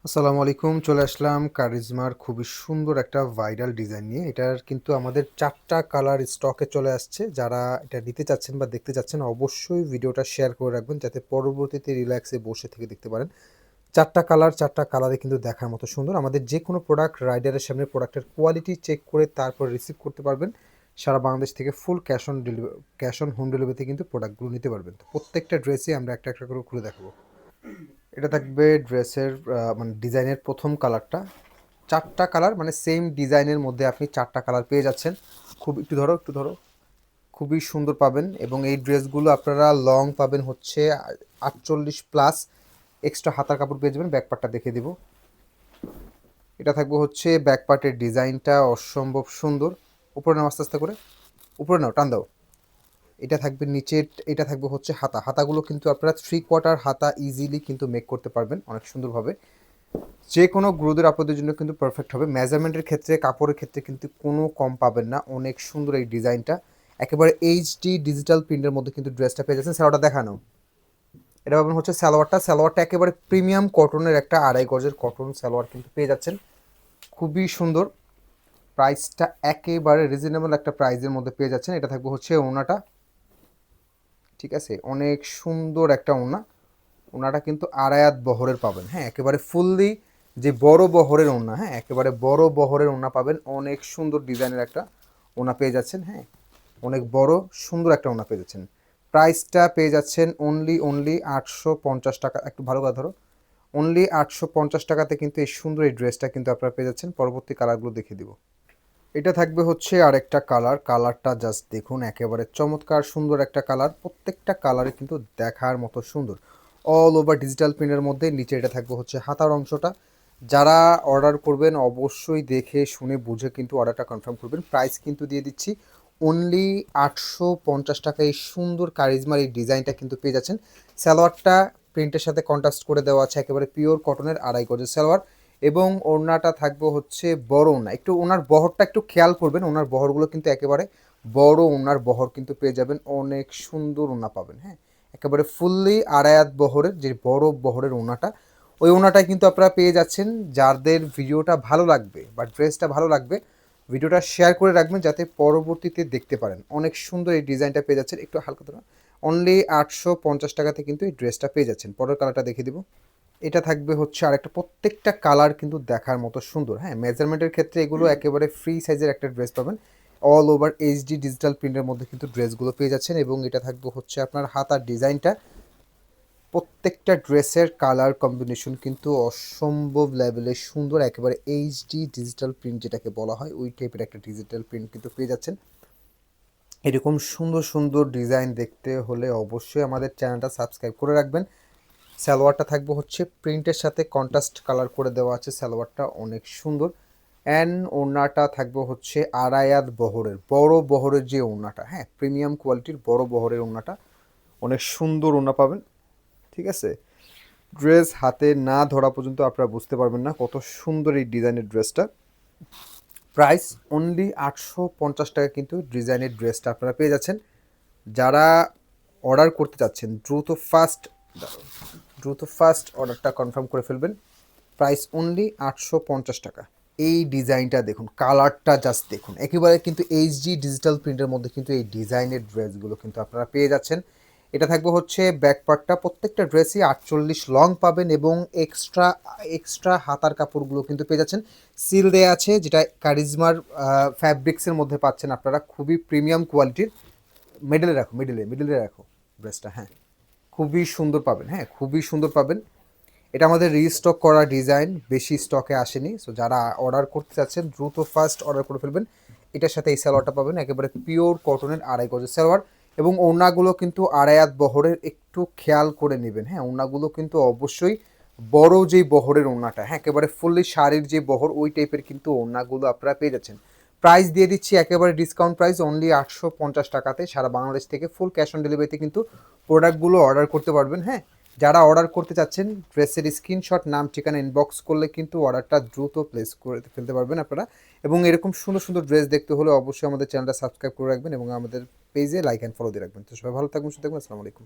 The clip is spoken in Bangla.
আসসালামু আলাইকুম। চলে আসলাম কারিজমার খুবই সুন্দর একটা ভাইরাল ডিজাইন নিয়ে। এটার কিন্তু আমাদের ৪ টা কালার স্টকে চলে আসছে। যারা এটা নিতে চাচ্ছেন বা দেখতে চাচ্ছেন অবশ্যই ভিডিওটা শেয়ার করে রাখবেন যাতে পরবর্তীতে রিল্যাক্সে বসে থেকে দেখতে পারেন। ৪ টা কালার, ৪ টা কালারই কিন্তু দেখার মতো সুন্দর। আমাদের যেকোনো প্রোডাক্ট রাইডারের সামনে প্রোডাক্টের কোয়ালিটি চেক করে তারপর রিসিভ করতে পারবেন। সারা বাংলাদেশ থেকে ফুল ক্যাশ অন হোম ডেলিভারিতে কিন্তু প্রোডাক্টগুলো নিতে পারবেন। তো প্রত্যেকটা ড্রেসই আমরা একটা, একটা করে খুলে দেখাবো। এটা থাকবে ড্রেসের মানে ডিজাইনের ১ম কালারটা। ৪ টা কালার মানে সেম ডিজাইনের মধ্যে আপনি ৪ টা কালার পেয়ে যাচ্ছেন। খুব একটু ধরো, একটু ধরো। খুবই সুন্দর পাবেন এবং এই ড্রেসগুলো আপনারা লং পাবেন হচ্ছে ৪৮ প্লাস এক্সট্রা হাতার কাপড় পেয়ে যাবেন। ব্যাক পার্টটা দেখিয়ে দিব। এটা থাকবে হচ্ছে ব্যাক পার্টের ডিজাইনটা অসম্ভব সুন্দর। উপরে নাও আস্তে, আস্তে করে। উপরে নাও, টান দাও। এটা থাকবে নিচের, এটা থাকবে হচ্ছে হাতা। হাতাগুলো কিন্তু আপনারা 3 কোয়ার্টার হাতা ইজিলি কিন্তু মেক করতে পারবেন অনেক সুন্দরভাবে। যে কোনো গ্রোদের আপনাদের জন্য কিন্তু পারফেক্ট হবে। মেজারমেন্টের ক্ষেত্রে, কাপড়ের ক্ষেত্রে কিন্তু কোনো কম পাবেন না। অনেক সুন্দর এই ডিজাইনটা। একেবারে এইচডি ডিজিটাল প্রিন্টের মধ্যে কিন্তু ড্রেসটা পেয়ে যাচ্ছেন। সালোয়ারটা দেখানো। এটা পাবেন হচ্ছে সালোয়ারটা। সালোয়ারটা একেবারে প্রিমিয়াম কটনের একটা ২.৫ গজের কটন সালোয়ার কিন্তু পেয়ে যাচ্ছেন। খুবই সুন্দর। প্রাইসটা একেবারে রিজনেবল একটা প্রাইসের মধ্যে পেয়ে যাচ্ছেন। এটা থাকবে হচ্ছে ওড়নাটা। ঠিক আছে? অনেক সুন্দর একটা ওড়না। ওনাটা কিন্তু আড়ায়াত বহরের পাবেন, হ্যাঁ, একেবারে ফুললি যে বড় বহরের ওড়না, হ্যাঁ, একেবারে বড় বহরের ওড়না পাবেন। অনেক সুন্দর ডিজাইনের একটা ওড়না পেয়ে যাচ্ছেন, হ্যাঁ, অনেক বড় সুন্দর একটা ওড়না পেয়ে যাচ্ছেন। প্রাইসটা পেয়ে যাচ্ছেন অনলি ৮৫০ টাকা। একটু ভালো কথা ধরো। অনলি ৮৫০ টাকাতে কিন্তু এই সুন্দর এই ড্রেসটা কিন্তু আপনারা পেয়ে যাচ্ছেন। পরবর্তী কালারগুলো দেখিয়ে দিব। এটা থাকবে হচ্ছে আরেকটা কালার। কালারটা জাস্ট দেখুন, একেবারে চমৎকার সুন্দর একটা কালার। প্রত্যেকটা কালারে কিন্তু দেখার মতো সুন্দর। অল ওভার ডিজিটাল প্রিন্টের মধ্যে নিচে এটা থাকবে হচ্ছে হাতার অংশটা। যারা অর্ডার করবেন অবশ্যই দেখে শুনে বুঝে কিন্তু অর্ডারটা কনফার্ম করবেন। প্রাইস কিন্তু দিয়ে দিচ্ছি অনলি ৮৫০ টাকা। এই সুন্দর কারিজমার এই ডিজাইনটা কিন্তু পেয়ে যাচ্ছেন। সালোয়ারটা প্রিন্টের সাথে কন্ট্রাস্ট করে দেওয়া আছে, একেবারে পিওর কটনের ২.৫ গজের সালোয়ার এবং ওড়নাটা থাকবে হচ্ছে বড় ওড়না। একটু ওনার বহরটা একটু খেয়াল করবেন। ওনার বহরগুলো কিন্তু একেবারে বড় ওড়নার বহর কিন্তু পেয়ে যাবেন। অনেক সুন্দর ওড়না পাবেন, হ্যাঁ, একেবারে ফুললি আড়ায়াত বহরের যে বড় বহরের ওড়নাটা, ওই ওড়নাটাই কিন্তু আপনারা পেয়ে যাচ্ছেন। যাদের ভিডিওটা ভালো লাগবে বা ড্রেসটা ভালো লাগবে ভিডিওটা শেয়ার করে রাখবেন যাতে পরবর্তীতে দেখতে পারেন। অনেক সুন্দর এই ডিজাইনটা পেয়ে যাচ্ছেন। একটু হালকা ধরা। অনলি ৮৫০ টাকাতে কিন্তু এই ড্রেসটা পেয়ে যাচ্ছেন। পরের কালারটা দেখিয়ে দিব। এটা থাকবে হচ্ছে আরেকটা। প্রত্যেকটা কালার কিন্তু দেখার মতো সুন্দর, হ্যাঁ, মেজারমেন্টের ক্ষেত্রে এগুলো একেবারে ফ্রি সাইজের একটা ড্রেস পাবেন। অল ওভার এইচডি ডিজিটাল প্রিন্টের মধ্যে কিন্তু ড্রেসগুলো পেয়ে যাচ্ছেন এবং এটা থাকবে হচ্ছে আপনার হাতার ডিজাইনটা। প্রত্যেকটা ড্রেসের কালার কম্বিনেশন কিন্তু অসম্ভব লেভেলের সুন্দর। একেবারে এইচডি ডিজিটাল প্রিন্ট যেটাকে বলা হয় ওই টাইপের একটা ডিজিটাল প্রিন্ট কিন্তু পেয়ে যাচ্ছেন। এরকম সুন্দর সুন্দর ডিজাইন দেখতে হলে অবশ্যই আমাদের চ্যানেলটা সাবস্ক্রাইব করে রাখবেন। সালোয়ারটা থাকবে হচ্ছে প্রিন্টের সাথে কন্ট্রাস্ট কালার করে দেওয়া আছে। সালোয়ারটা অনেক সুন্দর। অ্যান্ড ওড়নাটা থাকবে হচ্ছে আড়ায়াত বহরের বড় বহরের যে ওড়নাটা, হ্যাঁ, প্রিমিয়াম কোয়ালিটির বড় বহরের ওড়নাটা। অনেক সুন্দর ওড়না পাবেন। ঠিক আছে? ড্রেস হাতে না ধরা পর্যন্ত আপনারা বুঝতে পারবেন না কত সুন্দর এই ডিজাইনের ড্রেসটা। প্রাইস অনলি ৮৫০ টাকা কিন্তু ডিজাইনের ড্রেসটা আপনারা পেয়ে যাচ্ছেন। যারা অর্ডার করতে চাচ্ছেন দ্রুত ফাস্ট অর্ডারটা কনফার্ম করে ফেলবেন। প্রাইস অনলি ৮৫০ টাকা। এই ডিজাইনটা দেখুন, কালারটা জাস্ট দেখুন, একেবারে কিন্তু এইচডি ডিজিটাল প্রিন্টের মধ্যে কিন্তু এই ডিজাইনের ড্রেসগুলো কিন্তু আপনারা পেয়ে যাচ্ছেন। এটা থাকবে হচ্ছে ব্যাক পার্টটা। প্রত্যেকটা ড্রেসই ৪৮ লং পাবেন এবং এক্সট্রা এক্সট্রা হাতার কাপড়গুলো কিন্তু পেয়ে যাচ্ছেন। সিল দেয়া আছে যেটা কারিজমার ফ্যাব্রিক্সের মধ্যে পাচ্ছেন আপনারা। খুবই প্রিমিয়াম কোয়ালিটির। মিডলে রাখো, মিডলে রাখো ড্রেসটা, হ্যাঁ, খুবই সুন্দর পাবেন, হ্যাঁ, খুবই সুন্দর পাবেন। এটা আমাদের রিস্টক করা ডিজাইন, বেশি স্টকে আসেনি। সো যারা অর্ডার করতে চাচ্ছেন দ্রুত ফার্স্ট অর্ডার করে ফেলবেন। এটার সাথে এই সালোয়ারটা পাবেন, একেবারে পিওর কটনের ২.৫ গজের সালোয়ার এবং ওড়নাগুলো কিন্তু আড়ায়াত বহরের। একটু খেয়াল করে নেবেন, হ্যাঁ, ওড়নাগুলো কিন্তু অবশ্যই বড় যেই বহরের ওড়নাটা, হ্যাঁ, একেবারে ফুললি শাড়ির যে বহর ওই টাইপের কিন্তু ওড়নাগুলো আপনারা পেয়ে যাচ্ছেন। প্রাইস দিয়ে দিচ্ছি একেবারে ডিসকাউন্ট প্রাইস অনলি ৮৫০ টাকাতে। সারা বাংলাদেশ থেকে ফুল ক্যাশ অন ডেলিভারিতে কিন্তু প্রোডাক্টগুলো অর্ডার করতে পারবেন, হ্যাঁ। যারা অর্ডার করতে চাচ্ছেন ড্রেসের স্ক্রিনশট, নাম, ঠিকানা ইনবক্স করলে কিন্তু অর্ডারটা দ্রুত প্লেস করে ফেলতে পারবেন আপনারা। এবং এরকম সুন্দর সুন্দর ড্রেস দেখতে হলে অবশ্যই আমাদের চ্যানেলটা সাবস্ক্রাইব করে রাখবেন এবং আমাদের পেজে লাইক অ্যান্ড ফলো দিয়ে রাখবেন। তো সবাই ভালো থাকবেন, সুস্থ থাকবেন। আসসালামু আলাইকুম।